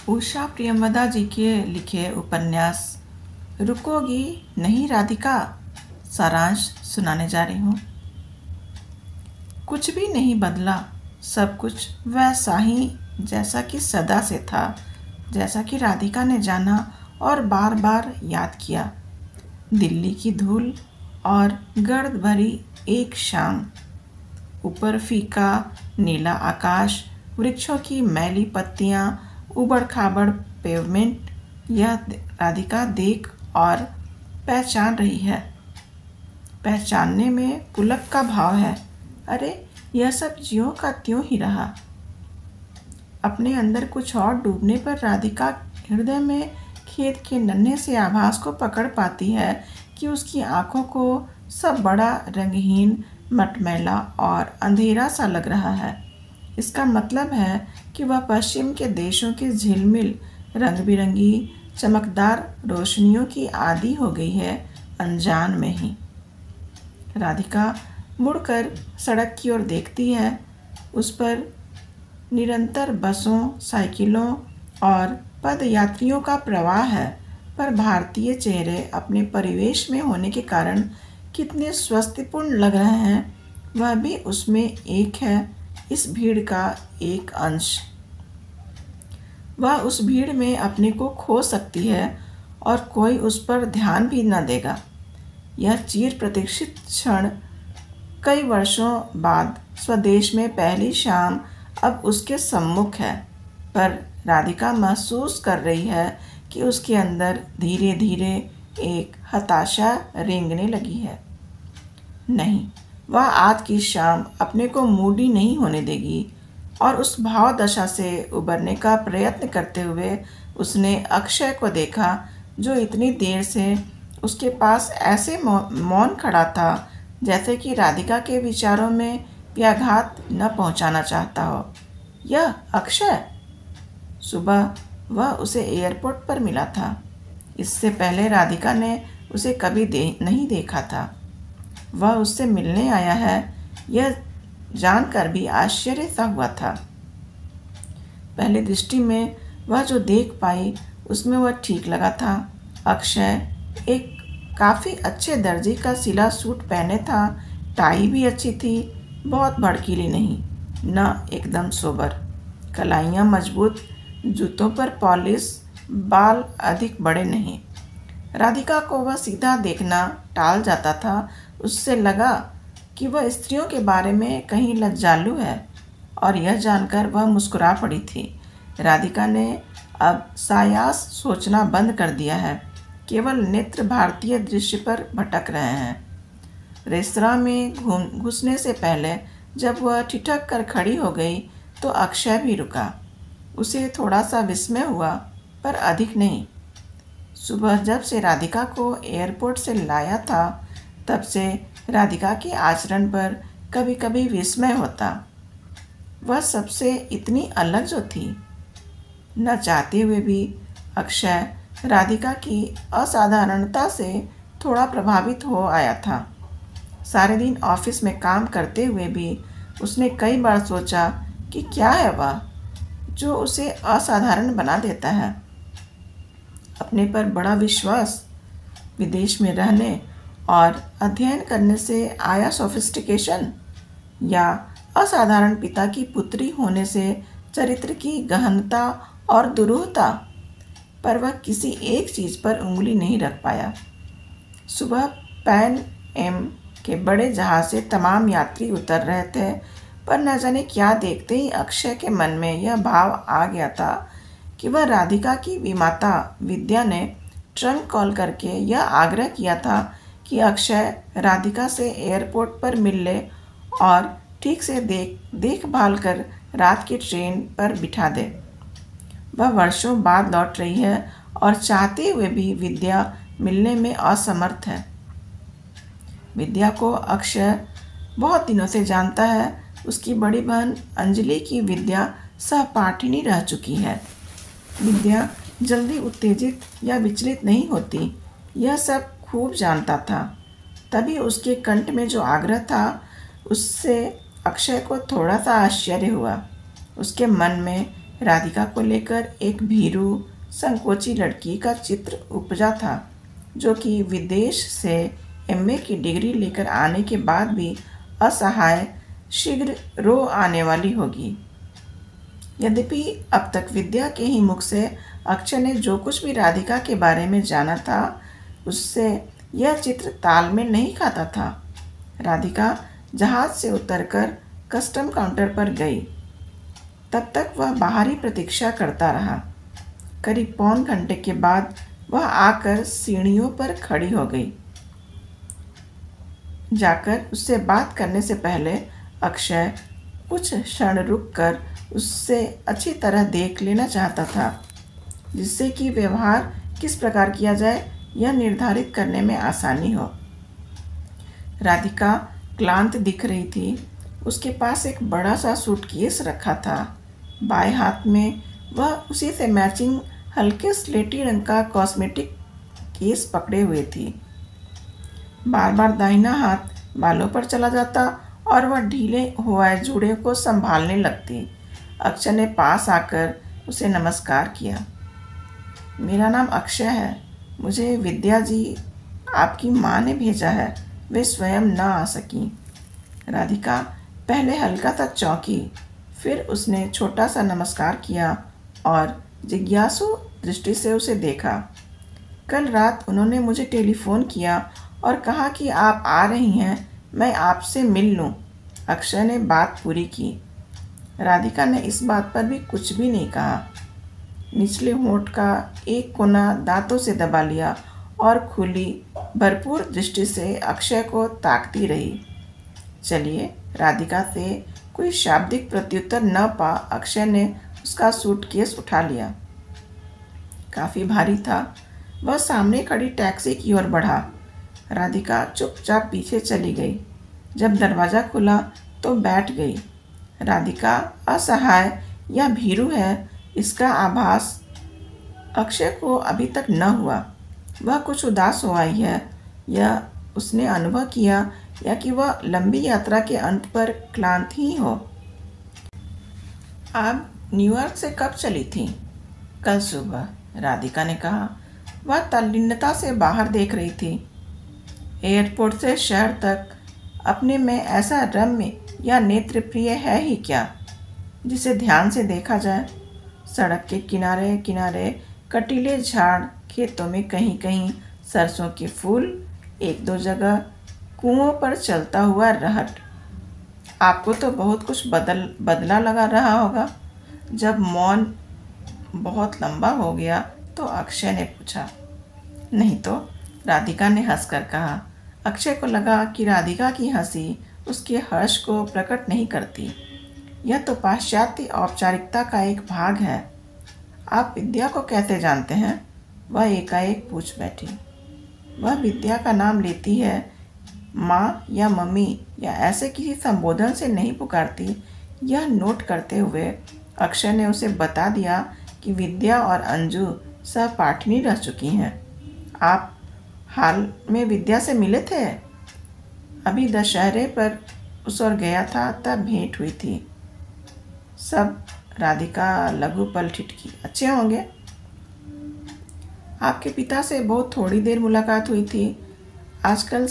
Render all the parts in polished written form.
उषा प्रियंवदा जी के लिखे उपन्यास रुकोगी नहीं राधिका सारांश सुनाने जा रही हूँ। कुछ भी नहीं बदला, सब कुछ वैसा ही जैसा कि सदा से था, जैसा कि राधिका ने जाना और बार बार याद किया। दिल्ली की धूल और गर्द भरी एक शाम, ऊपर फीका नीला आकाश, वृक्षों की मैली पत्तियां, उबड़ खाबड़ पेवमेंट। यह राधिका देख और पहचान रही है। पहचानने में पुलक का भाव है। अरे, यह सब ज्यों का त्यों ही रहा। अपने अंदर कुछ और डूबने पर राधिका हृदय में खेत के नन्हे से आभास को पकड़ पाती है कि उसकी आंखों को सब बड़ा रंगहीन, मटमैला और अंधेरा सा लग रहा है। इसका मतलब है कि वह पश्चिम के देशों की झिलमिल रंग बिरंगी चमकदार रोशनियों की आदी हो गई है, अनजान में ही। राधिका मुड़कर सड़क की ओर देखती है। उस पर निरंतर बसों, साइकिलों और पदयात्रियों का प्रवाह है, पर भारतीय चेहरे अपने परिवेश में होने के कारण कितने स्वस्तिपूर्ण लग रहे हैं, वह भी उसमें एक है, इस भीड़ का एक अंश। वह उस भीड़ में अपने को खो सकती है और कोई उस पर ध्यान भी न देगा। यह चिर प्रतीक्षित क्षण कई वर्षों बाद स्वदेश में पहली शाम अब उसके सम्मुख है, पर राधिका महसूस कर रही है कि उसके अंदर धीरे धीरे एक हताशा रेंगने लगी है। नहीं, वह आज की शाम अपने को मूडी नहीं होने देगी। और उस भाव दशा से उबरने का प्रयत्न करते हुए उसने अक्षय को देखा, जो इतनी देर से उसके पास ऐसे मौन खड़ा था जैसे कि राधिका के विचारों में व्याघात न पहुंचाना चाहता हो। यह अक्षय! सुबह वह उसे एयरपोर्ट पर मिला था। इससे पहले राधिका ने उसे कभी नहीं देखा था। वह उससे मिलने आया है, यह जानकर भी आश्चर्य सा हुआ था। पहली दृष्टि में वह जो देख पाई उसमें वह ठीक लगा था। अक्षय एक काफ़ी अच्छे दर्जे का सिला सूट पहने था, टाई भी अच्छी थी, बहुत भड़कीली नहीं, न एकदम सोबर। कलाइयाँ मजबूत, जूतों पर पॉलिश, बाल अधिक बड़े नहीं। राधिका को वह सीधा देखना टाल जाता था। उससे लगा कि वह स्त्रियों के बारे में कहीं लज्जालु है, और यह जानकर वह मुस्कुरा पड़ी थी। राधिका ने अब सायास सोचना बंद कर दिया है, केवल नेत्र भारतीय दृश्य पर भटक रहे हैं। रेस्तरां में घुसने से पहले जब वह ठिठक कर खड़ी हो गई तो अक्षय भी रुका। उसे थोड़ा सा विस्मय हुआ, पर अधिक नहीं। सुबह जब से राधिका को एयरपोर्ट से लाया था, तब से राधिका के आचरण पर कभी कभी विस्मय होता। वह सबसे इतनी अलग जो थी। न चाहते हुए भी अक्षय राधिका की असाधारणता से थोड़ा प्रभावित हो आया था। सारे दिन ऑफिस में काम करते हुए भी उसने कई बार सोचा कि क्या है वह जो उसे असाधारण बना देता है। अपने पर बड़ा विश्वास, विदेश में रहने और अध्ययन करने से आया सोफिस्टिकेशन, या असाधारण पिता की पुत्री होने से चरित्र की गहनता और दुरूहता। पर वह किसी एक चीज़ पर उंगली नहीं रख पाया। सुबह पैन एम के बड़े जहाज से तमाम यात्री उतर रहे थे, पर न जाने क्या देखते ही अक्षय के मन में यह भाव आ गया था कि वह राधिका की विमाता विद्या ने ट्रंक कॉल करके यह आग्रह किया था कि अक्षय राधिका से एयरपोर्ट पर मिल ले और ठीक से देखभाल कर रात की ट्रेन पर बिठा दे। वह वर्षों बाद लौट रही है और चाहते हुए भी विद्या मिलने में असमर्थ है। विद्या को अक्षय बहुत दिनों से जानता है। उसकी बड़ी बहन अंजलि की विद्या सहपाठिनी रह चुकी है। विद्या जल्दी उत्तेजित या विचलित नहीं होती, यह सब खूब जानता था। तभी उसके कंठ में जो आग्रह था, उससे अक्षय को थोड़ा सा आश्चर्य हुआ। उसके मन में राधिका को लेकर एक भीरू संकोची लड़की का चित्र उपजा था, जो कि विदेश से एमए की डिग्री लेकर आने के बाद भी असहाय शीघ्र रो आने वाली होगी। यद्यपि अब तक विद्या के ही मुख से अक्षय ने जो कुछ भी राधिका के बारे में जाना था, उससे यह चित्र तालमेल नहीं खाता था। राधिका जहाज से उतरकर कस्टम काउंटर पर गई। तब तक वह बाहर ही प्रतीक्षा करता रहा। करीब पौन घंटे के बाद वह आकर सीढ़ियों पर खड़ी हो गई। जाकर उससे बात करने से पहले अक्षय कुछ क्षण रुककर उससे अच्छी तरह देख लेना चाहता था, जिससे कि व्यवहार किस प्रकार किया जाए यह निर्धारित करने में आसानी हो। राधिका क्लांत दिख रही थी। उसके पास एक बड़ा सा सूटकेस रखा था। बाएं हाथ में वह उसी से मैचिंग हल्के स्लेटी रंग का कॉस्मेटिक केस पकड़े हुए थी। बार बार दाहिना हाथ बालों पर चला जाता और वह ढीले हुए जूड़े को संभालने लगती। अक्षय ने पास आकर उसे नमस्कार किया। मेरा नाम अक्षय है। मुझे विद्या जी आपकी माँ ने भेजा है। वे स्वयं न आ सकीं। राधिका पहले हल्का सा चौंकी, फिर उसने छोटा सा नमस्कार किया और जिज्ञासु दृष्टि से उसे देखा। कल रात उन्होंने मुझे टेलीफोन किया और कहा कि आप आ रही हैं, मैं आपसे मिल लूं। अक्षय ने बात पूरी की। राधिका ने इस बात पर भी कुछ भी नहीं कहा। निचले होंठ का एक कोना दांतों से दबा लिया और खुली भरपूर दृष्टि से अक्षय को ताकती रही। चलिए, राधिका से कोई शाब्दिक प्रत्युत्तर न पा अक्षय ने उसका सूटकेस उठा लिया। काफ़ी भारी था। वह सामने खड़ी टैक्सी की ओर बढ़ा। राधिका चुपचाप पीछे चली गई। जब दरवाज़ा खुला तो बैठ गई। राधिका असहाय या भीरू है, इसका आभास अक्षय को अभी तक न हुआ। वह कुछ उदास हो आई है, यह उसने अनुभव किया, या कि वह लंबी यात्रा के अंत पर क्लांत ही हो। आप न्यूयॉर्क से कब चली थी? कल सुबह, राधिका ने कहा। वह तल्लीनता से बाहर देख रही थी। एयरपोर्ट से शहर तक अपने में ऐसा रम्य या नेत्रप्रिय है ही क्या, जिसे ध्यान से देखा जाए? सड़क के किनारे किनारे कटीले झाड़, खेतों में कहीं कहीं सरसों के फूल, एक दो जगह कुओं पर चलता हुआ रहट। आपको तो बहुत कुछ बदला लगा रहा होगा। जब मौन बहुत लंबा हो गया तो अक्षय ने पूछा। नहीं तो, राधिका ने हंसकर कहा। अक्षय को लगा कि राधिका की हंसी उसके हर्ष को प्रकट नहीं करती। यह तो पाश्चात्य औपचारिकता का एक भाग है। आप विद्या को कैसे जानते हैं? वह एकाएक पूछ बैठी। वह विद्या का नाम लेती है, माँ या मम्मी या ऐसे किसी संबोधन से नहीं पुकारती। यह नोट करते हुए अक्षय ने उसे बता दिया कि विद्या और अंजू सहपाठिनी रह चुकी हैं। आप हाल में विद्या से मिले थे? अभी दशहरे पर उस ओर गया था, तब भेंट हुई थी। सब, राधिका लघु पल ठिठकी। अच्छे होंगे। आपके पिता से बहुत थोड़ी देर मुलाकात हुई थी। आजकल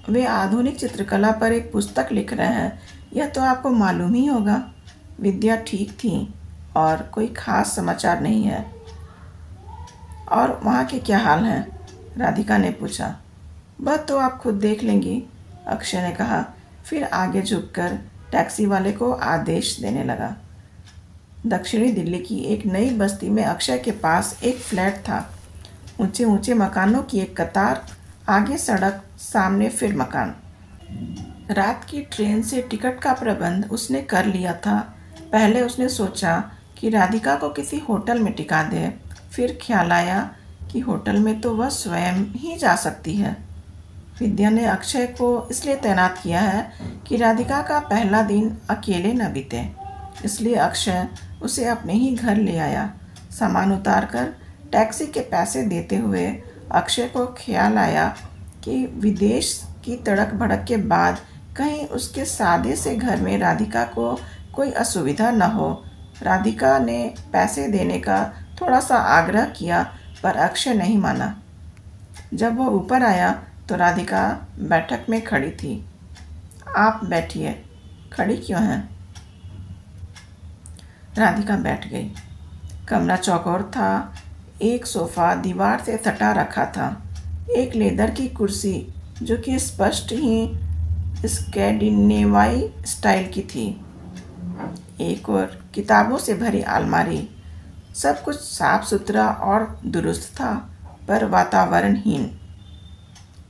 वे आधुनिक चित्रकला पर एक पुस्तक लिख रहे हैं, यह तो आपको मालूम ही होगा। विद्या ठीक थी और कोई खास समाचार नहीं है। और वहाँ के क्या हाल हैं? राधिका ने पूछा। वह तो आप खुद देख लेंगी, अक्षय ने कहा। फिर आगे झुककर टैक्सी वाले को आदेश देने लगा। दक्षिणी दिल्ली की एक नई बस्ती में अक्षय के पास एक फ्लैट था। ऊंचे ऊंचे मकानों की एक कतार, आगे सड़क, सामने फिर मकान। रात की ट्रेन से टिकट का प्रबंध उसने कर लिया था। पहले उसने सोचा कि राधिका को किसी होटल में टिका दे, फिर ख्याल आया कि होटल में तो वह स्वयं ही जा सकती है। विद्या ने अक्षय को इसलिए तैनात किया है कि राधिका का पहला दिन अकेले न बीते, इसलिए अक्षय उसे अपने ही घर ले आया। सामान उतारकर टैक्सी के पैसे देते हुए अक्षय को ख्याल आया कि विदेश की तड़क भड़क के बाद कहीं उसके सादे से घर में राधिका को कोई असुविधा न हो। राधिका ने पैसे देने का थोड़ा सा आग्रह किया पर अक्षय नहीं माना। जब वह ऊपर आया तो राधिका बैठक में खड़ी थी। आप बैठिए, खड़ी क्यों हैं? राधिका बैठ गई। कमरा चौकोर था। एक सोफा दीवार से सटा रखा था। एक लेदर की कुर्सी जो कि स्पष्ट ही स्कैंडिनेवाई स्टाइल की थी। एक और किताबों से भरी अलमारी। सब कुछ साफ सुथरा और दुरुस्त था पर वातावरणहीन।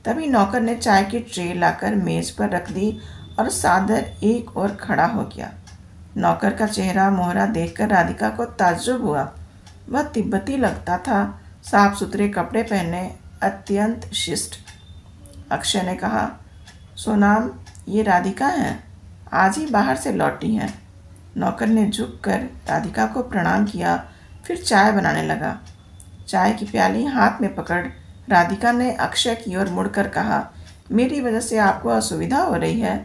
तभी नौकर ने चाय की ट्रे लाकर मेज पर रख दी और सादर एक और खड़ा हो गया। नौकर का चेहरा मोहरा देखकर राधिका को ताज्जुब हुआ। वह तिब्बती लगता था, साफ सुथरे कपड़े पहने, अत्यंत शिष्ट। अक्षय ने कहा, सोनाम, ये राधिका हैं, आज ही बाहर से लौटी हैं। नौकर ने झुककर राधिका को प्रणाम किया, फिर चाय बनाने लगा। चाय की प्याली हाथ में पकड़ राधिका ने अक्षय की ओर मुड़कर कहा, मेरी वजह से आपको असुविधा हो रही है?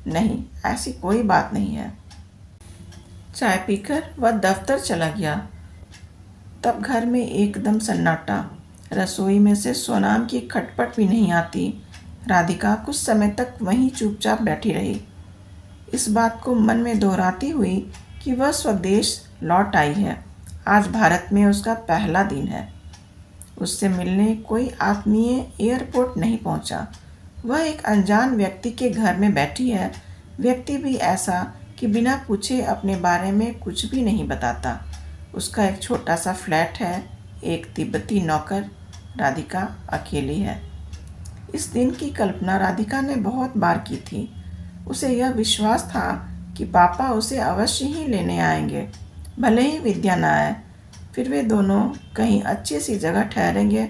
नहीं, ऐसी कोई बात नहीं है। चाय पीकर वह दफ्तर चला गया। तब घर में एकदम सन्नाटा। रसोई में से सोनाम की खटपट भी नहीं आती। राधिका कुछ समय तक वहीं चुपचाप बैठी रही, इस बात को मन में दोहराती हुई कि वह स्वदेश लौट आई है। आज भारत में उसका पहला दिन है। उससे मिलने कोई आत्मीय एयरपोर्ट नहीं पहुंचा। वह एक अनजान व्यक्ति के घर में बैठी है। व्यक्ति भी ऐसा कि बिना पूछे अपने बारे में कुछ भी नहीं बताता। उसका एक छोटा सा फ्लैट है, एक तिब्बती नौकर। राधिका अकेली है। इस दिन की कल्पना राधिका ने बहुत बार की थी। उसे यह विश्वास था कि पापा उसे अवश्य ही लेने आएंगे, भले ही विद्या न आए। फिर वे दोनों कहीं अच्छी सी जगह ठहरेंगे।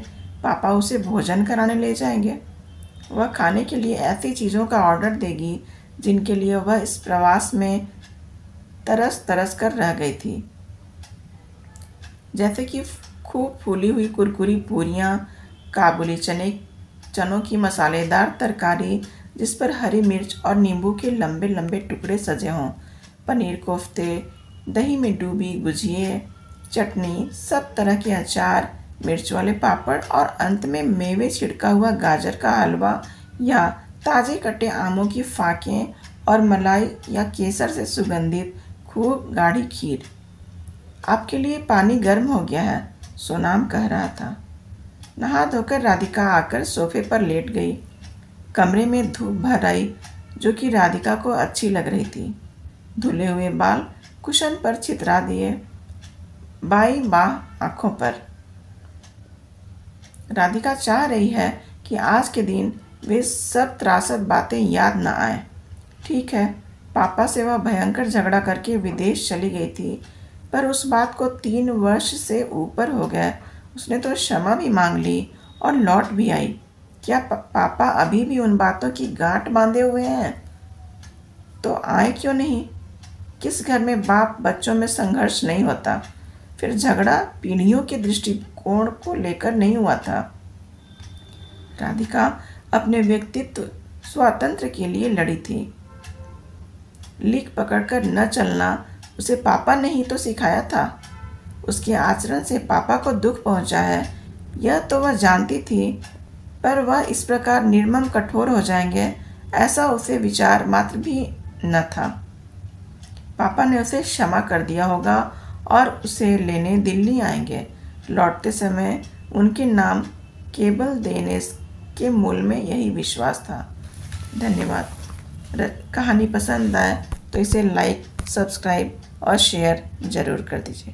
पापा उसे भोजन कराने ले जाएंगे। वह खाने के लिए ऐसी चीज़ों का ऑर्डर देगी जिनके लिए वह इस प्रवास में तरस तरस कर रह गई थी, जैसे कि खूब फूली हुई कुरकुरी पूरियाँ, काबुली चनों की मसालेदार तरकारी जिस पर हरी मिर्च और नींबू के लंबे लंबे टुकड़े सजे हों, पनीर कोफ्ते, दही में डूबी गुझिए, चटनी, सब तरह के अचार, मिर्च वाले पापड़ और अंत में मेवे छिड़का हुआ गाजर का हलवा या ताज़े कटे आमों की फाकें और मलाई या केसर से सुगंधित खूब गाढ़ी खीर। आपके लिए पानी गर्म हो गया है, सोनाम कह रहा था। नहा धोकर राधिका आकर सोफे पर लेट गई। कमरे में धूप भर आई जो कि राधिका को अच्छी लग रही थी। धुले हुए बाल कुशन पर छितरा दिए, बाई बाह आंखों पर। राधिका चाह रही है कि आज के दिन वे सब त्रासद बातें याद न आए। ठीक है, पापा से वह भयंकर झगड़ा करके विदेश चली गई थी, पर उस बात को 3 वर्ष से ऊपर हो गए। उसने तो क्षमा भी मांग ली और लौट भी आई। क्या पापा अभी भी उन बातों की गांठ बांधे हुए हैं? तो आए क्यों नहीं? किस घर में बाप बच्चों में संघर्ष नहीं होता? फिर झगड़ा पीढ़ियों के दृष्टिकोण को लेकर नहीं हुआ था। राधिका अपने व्यक्तित्व स्वातंत्र्य के लिए लड़ी थी। लीक पकड़कर न चलना उसे पापा ने ही तो सिखाया था। उसके आचरण से पापा को दुख पहुंचा है, यह तो वह जानती थी, पर वह इस प्रकार निर्मम कठोर हो जाएंगे ऐसा उसे विचार मात्र भी न था। पापा ने उसे क्षमा कर दिया होगा और उसे लेने दिल्ली आएंगे। लौटते समय उनके नाम केबल देने के मूल में यही विश्वास था। धन्यवाद। कहानी पसंद आए तो इसे लाइक, सब्सक्राइब और शेयर ज़रूर कर दीजिए।